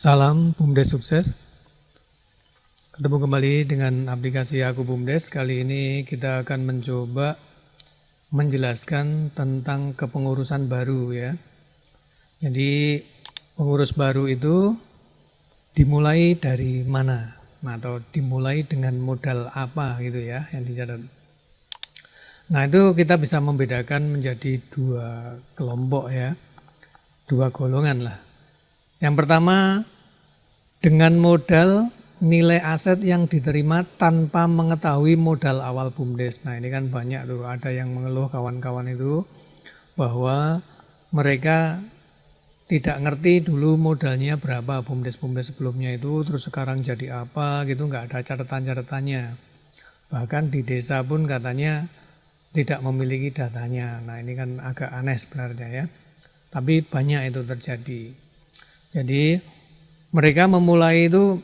Salam BUMDes sukses. Ketemu kembali dengan aplikasi Aku BUMDes. Kali ini kita akan mencoba menjelaskan tentang kepengurusan baru ya. Jadi pengurus baru itu dimulai dari mana? Atau dimulai dengan modal apa gitu ya yang dicatat. Nah itu kita bisa membedakan menjadi dua kelompok ya. Dua golongan lah. Yang pertama, dengan modal nilai aset yang diterima tanpa mengetahui modal awal BUMDes. Nah ini kan banyak tuh, ada yang mengeluh kawan-kawan itu bahwa mereka tidak ngerti dulu modalnya berapa BUMDes sebelumnya itu, terus sekarang jadi apa gitu, nggak ada catatan-catatannya. Bahkan di desa pun katanya tidak memiliki datanya. Nah ini kan agak aneh sebenarnya ya, tapi banyak itu terjadi. Jadi mereka memulai itu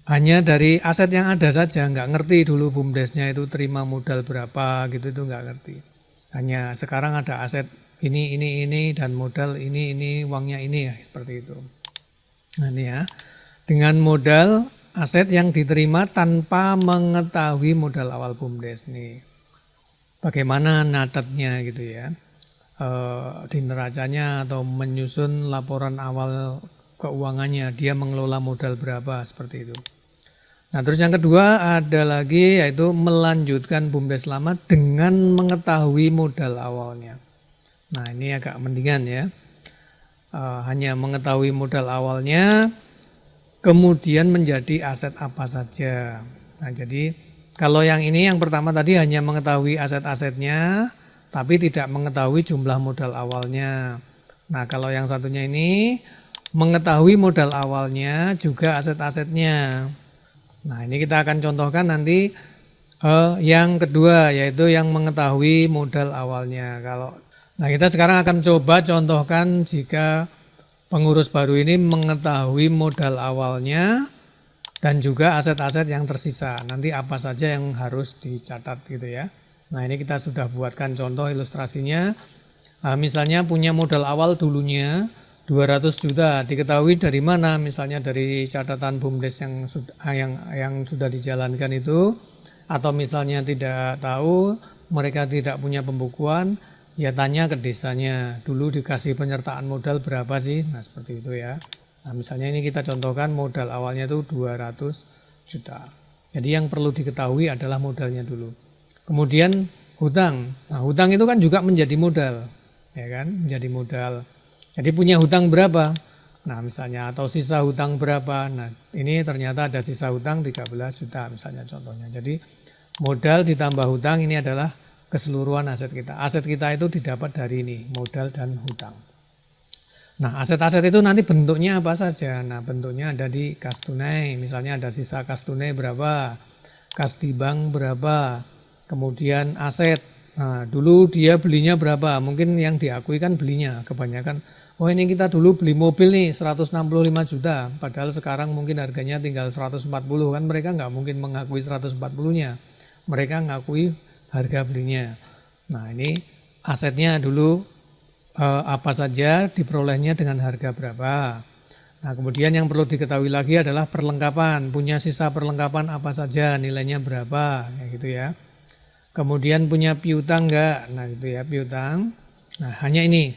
hanya dari aset yang ada saja, nggak ngerti dulu BUMDesnya itu terima modal berapa gitu, itu nggak ngerti. Hanya sekarang ada aset ini dan modal ini uangnya ini ya, seperti itu. Nah ini ya, dengan modal aset yang diterima tanpa mengetahui modal awal BUMDes nih. Bagaimana natatnya gitu ya. Di neracanya atau menyusun laporan awal keuangannya, dia mengelola modal berapa, seperti itu. Nah terus yang kedua ada lagi yaitu melanjutkan BUMDes lama dengan mengetahui modal awalnya. Nah ini agak mendingan ya, hanya mengetahui modal awalnya kemudian menjadi aset apa saja. Nah jadi kalau yang ini yang pertama tadi hanya mengetahui aset-asetnya tapi tidak mengetahui jumlah modal awalnya. Nah kalau yang satunya ini mengetahui modal awalnya juga aset-asetnya. Nah ini kita akan contohkan nanti yang kedua yaitu yang mengetahui modal awalnya. Nah kita sekarang akan coba contohkan jika pengurus baru ini mengetahui modal awalnya dan juga aset-aset yang tersisa. Nanti apa saja yang harus dicatat gitu ya. Nah ini kita sudah buatkan contoh ilustrasinya. Misalnya punya modal awal dulunya 200 juta, diketahui dari mana? Misalnya dari catatan BUMDes yang sudah dijalankan itu, atau misalnya tidak tahu, mereka tidak punya pembukuan, ya tanya ke desanya, dulu dikasih penyertaan modal berapa sih? Nah seperti itu ya. Nah misalnya ini kita contohkan modal awalnya itu 200 juta. Jadi yang perlu diketahui adalah modalnya dulu. Kemudian hutang. Nah, hutang itu kan juga menjadi modal, ya kan? Menjadi modal. Jadi punya hutang berapa? Nah, misalnya atau sisa hutang berapa? Nah, ini ternyata ada sisa hutang 13 juta misalnya contohnya. Jadi modal ditambah hutang ini adalah keseluruhan aset kita. Aset kita itu didapat dari ini, modal dan hutang. Nah, aset-aset itu nanti bentuknya apa saja? Nah, bentuknya ada di kas tunai. Misalnya ada sisa kas tunai berapa? Kas di bank berapa? Kemudian aset, nah dulu dia belinya berapa, mungkin yang diakui kan belinya kebanyakan, oh ini kita dulu beli mobil nih 165 juta, padahal sekarang mungkin harganya tinggal 140, kan mereka nggak mungkin mengakui 140-nya, mereka ngakui harga belinya. Nah ini asetnya dulu apa saja diperolehnya dengan harga berapa. Nah kemudian yang perlu diketahui lagi adalah perlengkapan, punya sisa perlengkapan apa saja, nilainya berapa, kayak gitu ya. Kemudian punya piutang enggak? Nah gitu ya, piutang. Nah hanya ini,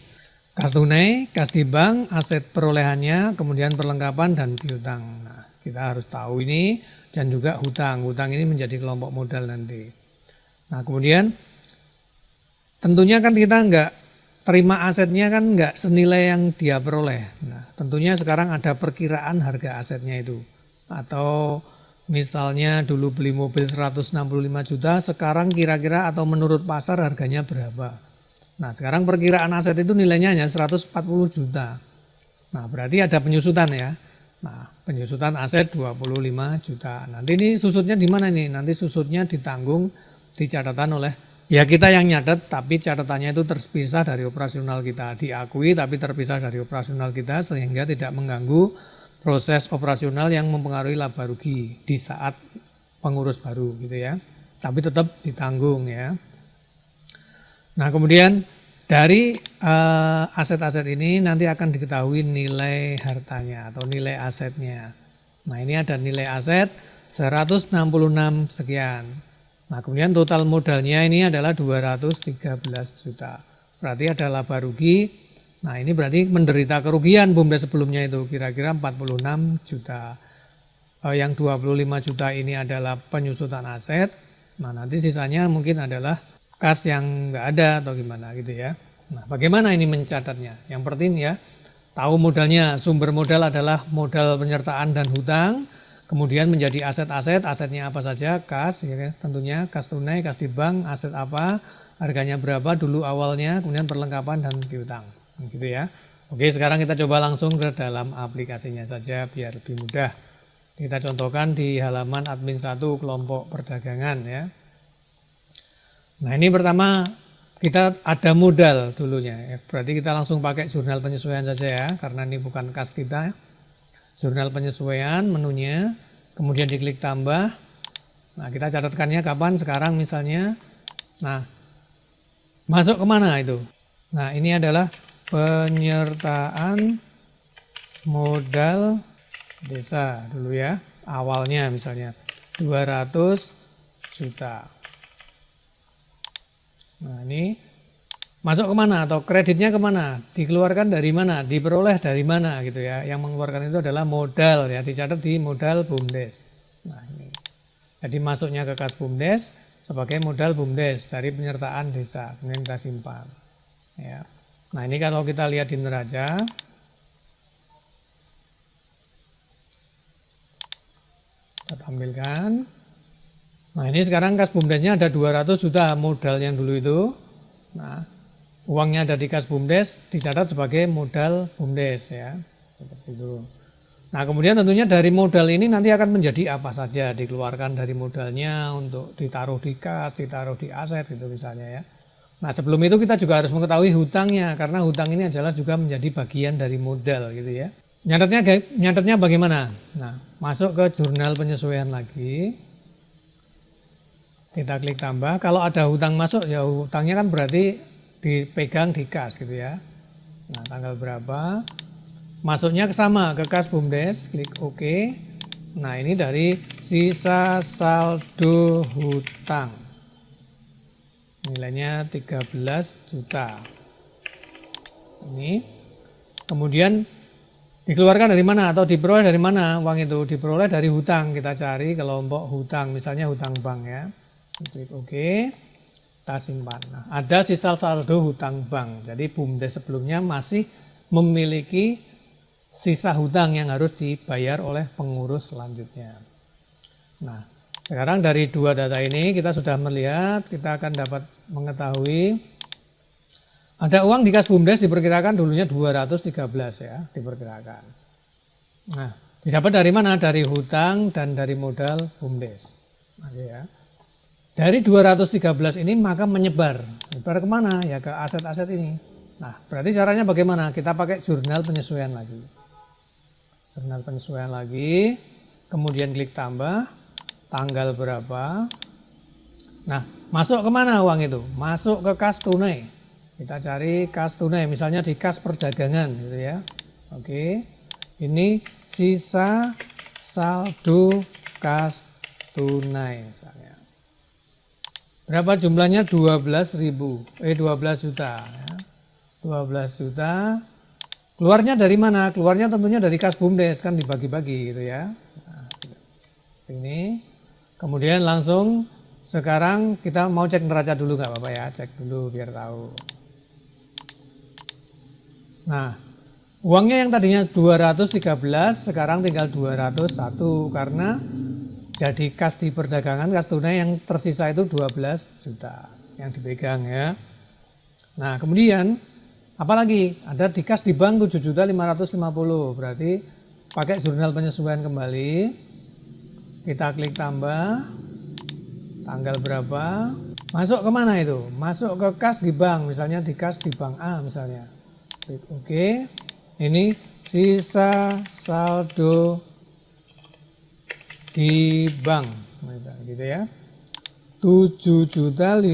kas tunai, kas di bank, aset perolehannya, kemudian perlengkapan dan piutang. Nah kita harus tahu ini, dan juga hutang. Hutang ini menjadi kelompok modal nanti. Nah kemudian tentunya kan kita enggak terima asetnya kan enggak senilai yang dia peroleh. Nah tentunya sekarang ada perkiraan harga asetnya itu. Atau misalnya dulu beli mobil 165 juta, sekarang kira-kira atau menurut pasar harganya berapa. Nah sekarang perkiraan aset itu nilainya hanya 140 juta. Nah berarti ada penyusutan ya. Nah penyusutan aset 25 juta. Nanti ini susutnya di mana nih? Nanti susutnya ditanggung di catatan oleh, ya kita yang nyatet tapi catatannya itu terpisah dari operasional kita. Diakui tapi terpisah dari operasional kita sehingga tidak mengganggu proses operasional yang mempengaruhi laba rugi di saat pengurus baru gitu ya. Tapi tetap ditanggung ya. Nah kemudian Dari aset-aset ini nanti akan diketahui nilai hartanya atau nilai asetnya. Nah, ini ada nilai aset 166 sekian. Nah, kemudian total modalnya ini adalah 213 juta. Berarti ada laba rugi. Nah, ini berarti menderita kerugian BUMDes sebelumnya itu kira-kira 46 juta. Yang 25 juta ini adalah penyusutan aset. Nah, nanti sisanya mungkin adalah kas yang nggak ada atau gimana gitu ya. Nah, bagaimana ini mencatatnya? Yang penting ya, tahu modalnya. Sumber modal adalah modal penyertaan dan hutang. Kemudian menjadi aset-aset, asetnya apa saja, kas, ya, tentunya kas tunai, kas di bank, aset apa, harganya berapa dulu awalnya, kemudian perlengkapan dan piutang, gitu ya. Oke, sekarang kita coba langsung ke dalam aplikasinya saja biar lebih mudah. Kita contohkan di halaman admin 1 kelompok perdagangan ya. Nah, ini pertama kita ada modal dulunya ya. Berarti kita langsung pakai jurnal penyesuaian saja ya, karena ini bukan kas kita. Jurnal penyesuaian menunya, kemudian diklik tambah. Nah, kita catatkannya kapan? Sekarang misalnya. Nah, masuk kemana itu? Nah, ini adalah penyertaan modal desa dulu ya, awalnya misalnya 200 juta. Nah, ini masuk kemana atau kreditnya kemana, dikeluarkan dari mana, diperoleh dari mana gitu ya. Yang mengeluarkan itu adalah modal ya, dicatat di modal BUMDes. Nah, ini jadi masuknya ke kas BUMDes sebagai modal BUMDes dari penyertaan desa, kemudian kita simpan ya. Nah, ini kalau kita lihat di neraca, kita tampilkan. Nah, ini sekarang kas BUMDesnya ada 200 juta modal yang dulu itu. Nah, uangnya ada di kas BUMDes, dicatat sebagai modal BUMDes ya, seperti itu. Nah, kemudian tentunya dari modal ini nanti akan menjadi apa saja, dikeluarkan dari modalnya untuk ditaruh di kas, ditaruh di aset gitu misalnya ya. Nah, sebelum itu kita juga harus mengetahui hutangnya, karena hutang ini adalah juga menjadi bagian dari modal gitu ya. Nyatetnya bagaimana? Nah, masuk ke jurnal penyesuaian lagi. Kita klik tambah. Kalau ada hutang masuk ya hutangnya kan berarti dipegang di kas gitu ya. Nah, tanggal berapa? Masuknya sama ke kas BUMDes, klik OK. Nah, ini dari sisa saldo hutang. Nilainya 13 juta. Ini. Kemudian dikeluarkan dari mana atau diperoleh dari mana uang itu? Diperoleh dari hutang. Kita cari kelompok hutang, misalnya hutang bank ya. Klik OK, kita simpan. Nah, ada sisa saldo hutang bank. Jadi BUMDes sebelumnya masih memiliki sisa hutang yang harus dibayar oleh pengurus selanjutnya. Nah, sekarang dari dua data ini kita sudah melihat, kita akan dapat mengetahui ada uang di kas BUMDes diperkirakan dulunya 213 ya, diperkirakan. Nah, didapat dari mana? Dari hutang dan dari modal BUMDes. Oke ya. Dari 213 ini maka menyebar kemana? Ya ke aset-aset ini. Nah, berarti caranya bagaimana? Kita pakai jurnal penyesuaian lagi. Jurnal penyesuaian lagi, kemudian klik tambah, tanggal berapa. Nah, masuk kemana uang itu? Masuk ke kas tunai. Kita cari kas tunai, misalnya di kas perdagangan gitu ya. Oke, ini sisa saldo kas tunai misalnya. Berapa jumlahnya? 12 juta ya. 12 juta. Keluarnya dari mana? Keluarnya tentunya dari kas BUMDes, kan dibagi-bagi gitu ya. Nah, ini. Kemudian langsung sekarang kita mau cek neraca dulu nggak apa-apa ya, cek dulu biar tahu. Nah, uangnya yang tadinya 213 sekarang tinggal 201 karena jadi kas di perdagangan, kas tunai yang tersisa itu 12 juta yang dipegang ya. Nah, kemudian apalagi ada di kas di bank 7.550, berarti pakai jurnal penyesuaian kembali. Kita klik tambah, tanggal berapa, masuk kemana itu? Masuk ke kas di bank, misalnya di kas di bank A misalnya. Klik OK. Ini sisa saldo di bank misalnya gitu ya, 7.550.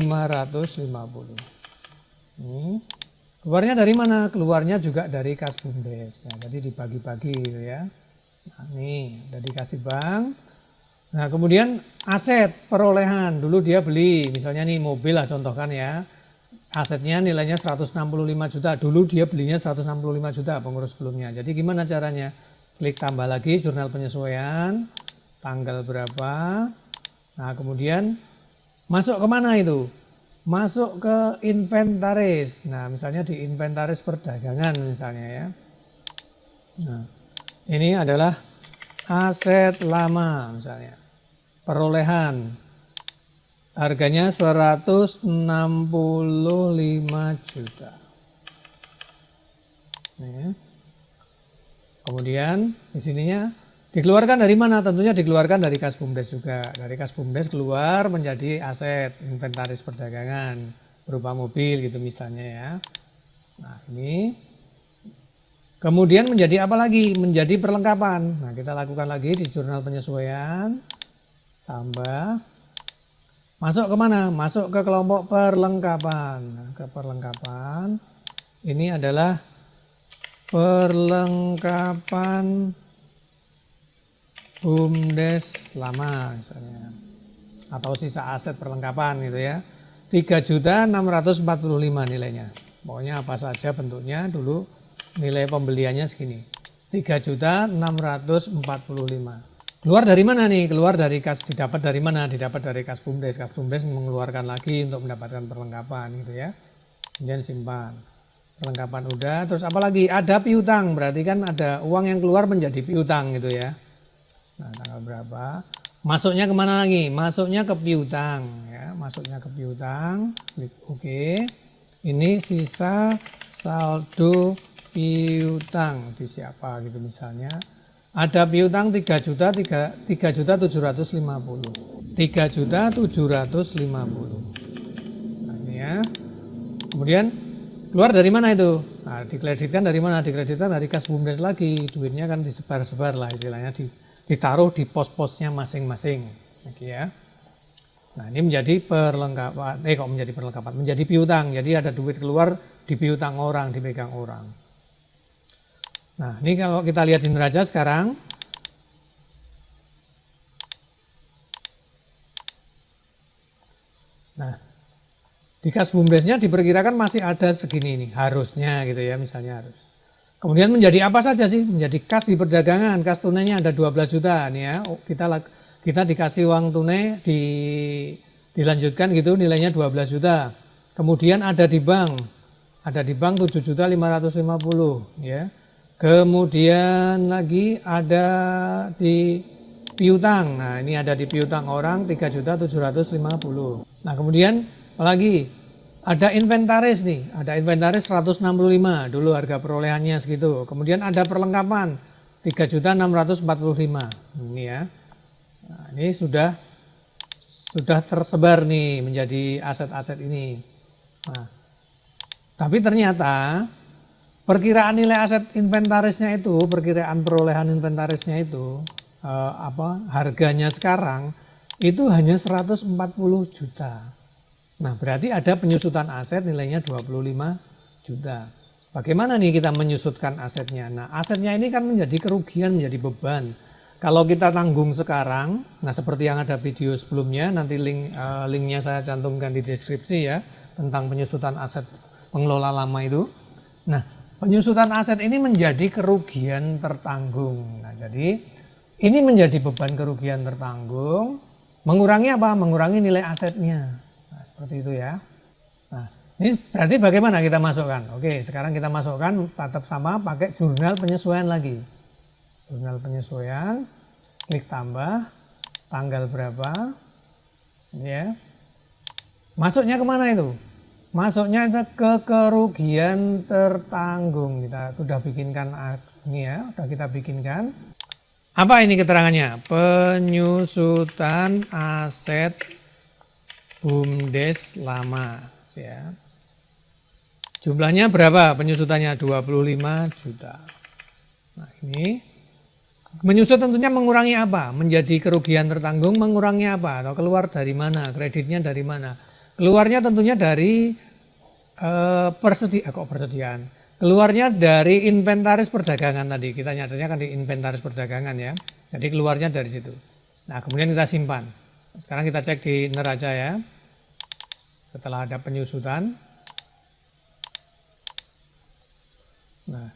Keluarnya dari mana? Keluarnya juga dari kas BUMDes. Nah, jadi dibagi-bagi gitu ya. Nah, ini udah dikasih bank. Nah, kemudian aset perolehan. Dulu dia beli, misalnya nih mobil lah contohkan ya. Asetnya nilainya 165 juta. Dulu dia belinya 165 juta pengurus sebelumnya. Jadi gimana caranya? Klik tambah lagi jurnal penyesuaian. Tanggal berapa. Nah, kemudian masuk kemana itu? Masuk ke inventaris. Nah, misalnya di inventaris perdagangan misalnya ya. Nah, ini adalah aset lama misalnya. Perolehan. Harganya 165 juta. Nih. Kemudian di sininya dikeluarkan dari mana? Tentunya dikeluarkan dari kas BUMDes juga. Dari kas BUMDes keluar menjadi aset inventaris perdagangan berupa mobil gitu misalnya ya. Nah, ini kemudian menjadi apa lagi? Menjadi perlengkapan. Nah, kita lakukan lagi di jurnal penyesuaian. Tambah. Masuk kemana? Masuk ke kelompok perlengkapan. Nah, ke perlengkapan. Ini adalah perlengkapan BUMDes lama misalnya, atau sisa aset perlengkapan gitu ya. 3.645 nilainya. Pokoknya apa saja bentuknya dulu nilai pembeliannya segini. 3.645. Keluar dari mana nih? Keluar dari kas, didapat dari mana? Didapat dari kas BUMDes. Kas BUMDes mengeluarkan lagi untuk mendapatkan perlengkapan gitu ya. Kemudian simpan. Perlengkapan udah, terus apa lagi? Ada piutang, berarti kan ada uang yang keluar menjadi piutang gitu ya. Nah, tanggal berapa? Masuknya kemana lagi? Masuknya ke piutang ya, masuknya ke piutang. Klik OK. Ini sisa saldo piutang di siapa gitu misalnya. Ada piutang 3.750. 3.750. Nah, ini ya. Kemudian keluar dari mana itu? Nah, dikreditkan dari mana? Dikreditkan dari kas BUMDes lagi. Duitnya kan disebar-sebar lah istilahnya, ditaruh di pos-posnya masing-masing. Oke ya. Nah, ini menjadi perlengkapan. Kok menjadi perlengkapan? Menjadi piutang. Jadi ada duit keluar di piutang orang, dipegang orang. Nah, ini kalau kita lihat di neraca sekarang. Nah, di kas BUMDesnya diperkirakan masih ada segini nih, harusnya gitu ya, misalnya harus. Kemudian menjadi apa saja sih? Menjadi kas di perdagangan, kas tunainya ada 12 juta nih ya. Kita dikasih uang tunai dilanjutkan gitu nilainya 12 juta. Kemudian ada di bank 7.550 ya. Kemudian lagi ada di piutang. Nah, ini ada di piutang orang 3.750. Nah, kemudian apalagi ada inventaris nih, ada inventaris 165 dulu harga perolehannya segitu. Kemudian ada perlengkapan 3.645 ini ya. Nah, ini sudah tersebar nih menjadi aset-aset ini. Nah, tapi ternyata perkiraan nilai aset inventarisnya itu, perkiraan perolehan inventarisnya itu harganya sekarang itu hanya 140 juta. Nah, berarti ada penyusutan aset nilainya 25 juta. Bagaimana nih kita menyusutkan asetnya? Nah, asetnya ini kan menjadi kerugian, menjadi beban. Kalau kita tanggung sekarang, nah seperti yang ada video sebelumnya, nanti linknya saya cantumkan di deskripsi ya, tentang penyusutan aset pengelola lama itu. Nah, penyusutan aset ini menjadi kerugian tertanggung. Nah, jadi ini menjadi beban kerugian tertanggung. Mengurangi apa? Mengurangi nilai asetnya. Nah, seperti itu ya. Nah, ini berarti bagaimana kita masukkan? Oke, sekarang kita masukkan tetap sama pakai jurnal penyesuaian lagi. Jurnal penyesuaian, klik tambah, tanggal berapa, ya. Masuknya kemana itu? Masuknya ke kerugian tertanggung. Kita sudah bikinkan ini ya, sudah kita bikinkan. Apa ini keterangannya? Penyusutan aset BUMDes lama ya. Jumlahnya berapa penyusutannya? 25 juta. Nah, ini menyusut tentunya mengurangi apa? Menjadi kerugian tertanggung mengurangi apa? Atau keluar dari mana? Kreditnya dari mana? Keluarnya tentunya dari persediaan. Keluarnya dari inventaris perdagangan tadi. Kita nyatanya kan di inventaris perdagangan ya. Jadi keluarnya dari situ. Nah, kemudian kita simpan. Sekarang kita cek di neraca ya. Setelah ada penyusutan. Nah,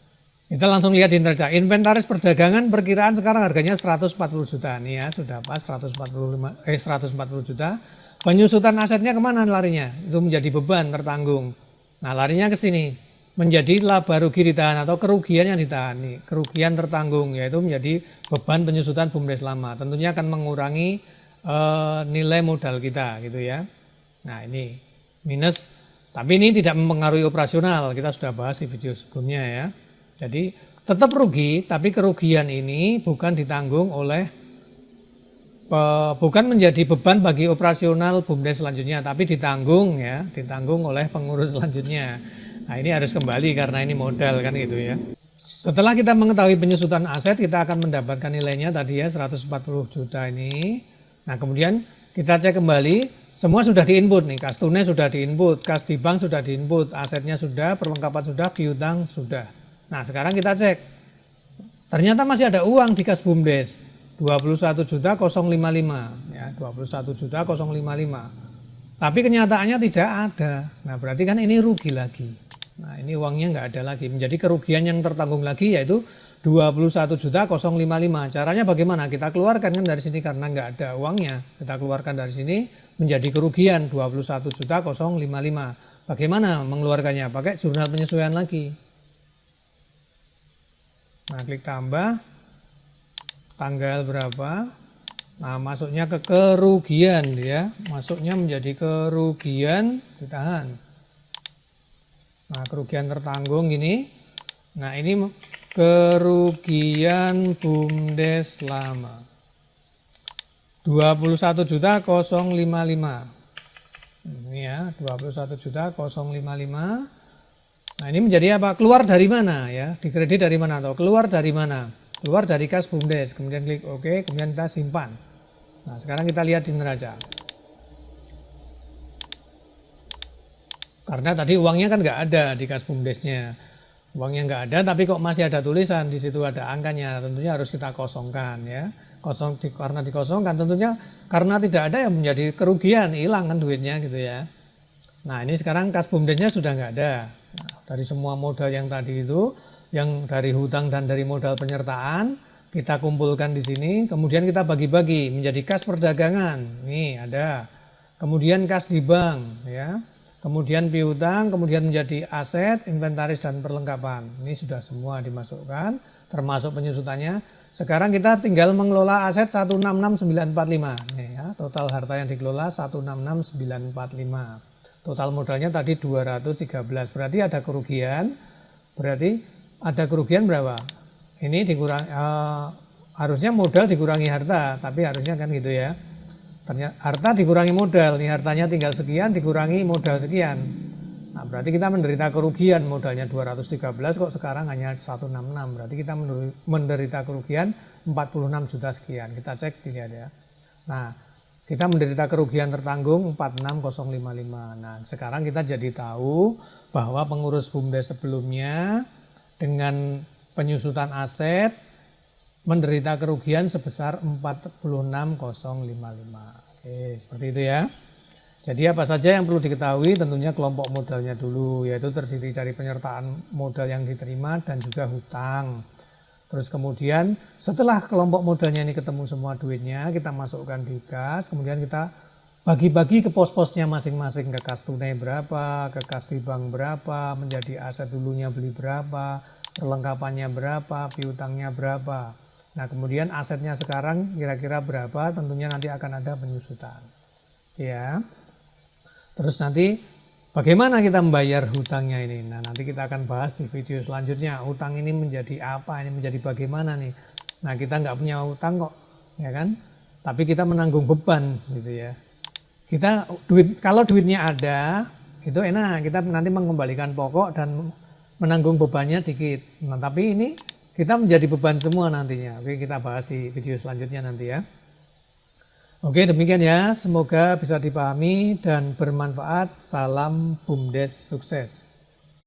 kita langsung lihat di neraca. Inventaris perdagangan perkiraan sekarang harganya 140 juta. Nih ya, sudah pas 140 juta. Penyusutan asetnya kemana larinya? Itu menjadi beban tertanggung. Nah, larinya ke sini. Menjadi laba rugi ditahan atau kerugian yang ditahan. Nih, kerugian tertanggung yaitu menjadi beban penyusutan BUMDes lama. Tentunya akan mengurangi nilai modal kita gitu ya. Nah, ini minus, tapi ini tidak mempengaruhi operasional. Kita sudah bahas di video sebelumnya ya. Jadi tetap rugi, tapi kerugian ini bukan ditanggung oleh bukan menjadi beban bagi operasional BUMDes selanjutnya, tapi ditanggung ya, ditanggung oleh pengurus selanjutnya. Nah, ini harus kembali karena ini modal kan gitu ya. Setelah kita mengetahui penyusutan aset, kita akan mendapatkan nilainya tadi ya 140 juta ini. Nah, kemudian kita cek kembali, semua sudah diinput nih, kas tunai sudah diinput, kas di bank sudah diinput, asetnya sudah, perlengkapan sudah, piutang sudah. Nah, sekarang kita cek. Ternyata masih ada uang di kas BUMDes. 21.055 ya, 21.055. Tapi kenyataannya tidak ada. Nah, berarti kan ini rugi lagi. Nah, ini uangnya nggak ada lagi. Menjadi kerugian yang tertanggung lagi yaitu 21.055. Caranya bagaimana? Kita keluarkan kan dari sini karena nggak ada uangnya. Kita keluarkan dari sini menjadi kerugian 21.055. Bagaimana mengeluarkannya? Pakai jurnal penyesuaian lagi. Nah, klik tambah. Tanggal berapa? Nah, masuknya ke kerugian ya. Masuknya menjadi kerugian, ditahan. Nah, kerugian tertanggung ini. Nah, ini kerugian BUMDes lama. 21.055. Ini ya, 21.055. Nah, ini menjadi apa? Keluar dari mana ya? Dikredit dari mana atau keluar dari mana? Keluar dari kas BUMDes, kemudian klik OK, kemudian kita simpan. Nah, sekarang kita lihat di neraca. Karena tadi uangnya kan nggak ada di kas BUMDesnya. Uangnya nggak ada, tapi kok masih ada tulisan, di situ ada angkanya, tentunya harus kita kosongkan ya. Karena dikosongkan tentunya karena tidak ada yang menjadi kerugian, hilang kan duitnya gitu ya. Nah, ini sekarang kas BUMDesnya sudah nggak ada. Nah, dari semua modal yang tadi itu, yang dari hutang dan dari modal penyertaan kita kumpulkan di sini, kemudian kita bagi-bagi menjadi kas perdagangan. Nih ada. Kemudian kas di bank ya. Kemudian piutang, kemudian menjadi aset, inventaris dan perlengkapan. Ini sudah semua dimasukkan termasuk penyusutannya. Sekarang kita tinggal mengelola aset 166945. Nih ya, total harta yang dikelola 166945. Total modalnya tadi 213. Berarti ada kerugian. Berarti ada kerugian berapa? Ini dikurangi, harusnya modal dikurangi harta, tapi harusnya kan gitu ya. Ternyata harta dikurangi modal, nih hartanya tinggal sekian dikurangi modal sekian. Nah, berarti kita menderita kerugian, modalnya 213 kok sekarang hanya 166. Berarti kita menderita kerugian 46 juta sekian. Kita cek dilihat ya. Nah, kita menderita kerugian tertanggung 46055. Nah, sekarang kita jadi tahu bahwa pengurus BUMDes sebelumnya dengan penyusutan aset menderita kerugian sebesar 46055. Oke, seperti itu ya. Jadi apa saja yang perlu diketahui, tentunya kelompok modalnya dulu, yaitu terdiri dari penyertaan modal yang diterima dan juga hutang. Terus kemudian setelah kelompok modalnya ini ketemu semua duitnya, kita masukkan di kas, kemudian kita bagi-bagi ke pos-posnya masing-masing, ke kas tunai berapa, ke kas di bank berapa, menjadi aset dulunya beli berapa, perlengkapannya berapa, piutangnya berapa. Nah, kemudian asetnya sekarang kira-kira berapa, tentunya nanti akan ada penyusutan. Ya. Terus nanti bagaimana kita membayar hutangnya ini? Nah, nanti kita akan bahas di video selanjutnya. Hutang ini menjadi apa? Ini menjadi bagaimana nih? Nah, kita nggak punya hutang kok, ya kan? Tapi kita menanggung beban gitu ya. Kita kalau duitnya ada, itu enak. Kita nanti mengembalikan pokok dan menanggung bebannya dikit. Nah, tapi ini kita menjadi beban semua nantinya. Oke, kita bahas di video selanjutnya nanti ya. Oke, demikian ya. Semoga bisa dipahami dan bermanfaat. Salam BUMDes sukses.